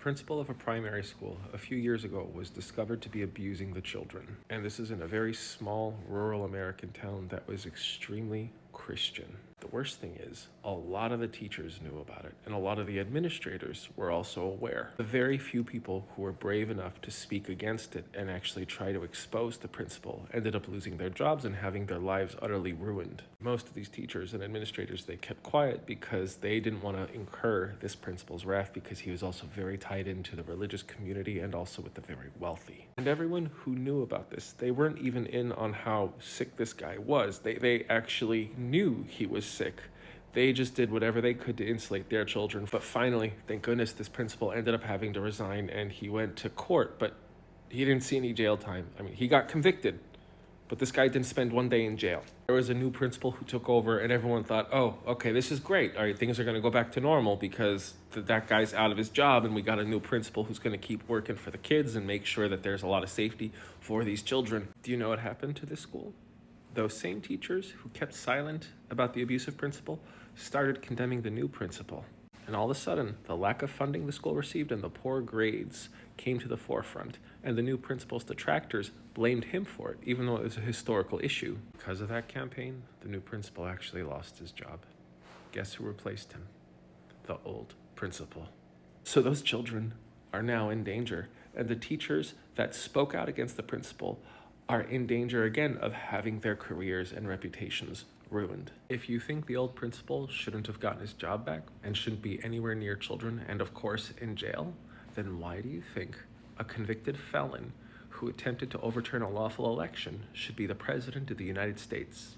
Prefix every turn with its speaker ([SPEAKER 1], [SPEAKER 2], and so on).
[SPEAKER 1] principal of a primary school a few years ago was discovered to be abusing the children. And this is in a very small rural American town that was extremely Christian. The worst thing is, a lot of the teachers knew about it, and a lot of the administrators were also aware. The very few people who were brave enough to speak against it and actually try to expose the principal ended up losing their jobs and having their lives utterly ruined. Most of these teachers and administrators, they kept quiet because they didn't want to incur this principal's wrath, because he was also very tied into the religious community and also with the very wealthy. And everyone who knew about this, they weren't even in on how sick this guy was. They actually knew he was sick. They just did whatever they could to insulate their children. But finally, thank goodness, this principal ended up having to resign, and he went to court, but he didn't see any jail time. I mean, he got convicted, but this guy didn't spend one day in jail. There was a new principal who took over, and everyone thought, oh, okay, this is great. All right, things are going to go back to normal because that guy's out of his job, and we got a new principal who's going to keep working for the kids and make sure that there's a lot of safety for these children. Do you know what happened to this school? Those same teachers who kept silent about the abusive principal started condemning the new principal. And all of a sudden, the lack of funding the school received and the poor grades came to the forefront, and the new principal's detractors blamed him for it, even though it was a historical issue. Because of that campaign, the new principal actually lost his job. Guess who replaced him? The old principal. So those children are now in danger, and the teachers that spoke out against the principal are in danger again of having their careers and reputations ruined. If you think the old principal shouldn't have gotten his job back and shouldn't be anywhere near children and of course in jail, then why do you think a convicted felon who attempted to overturn a lawful election should be the president of the United States?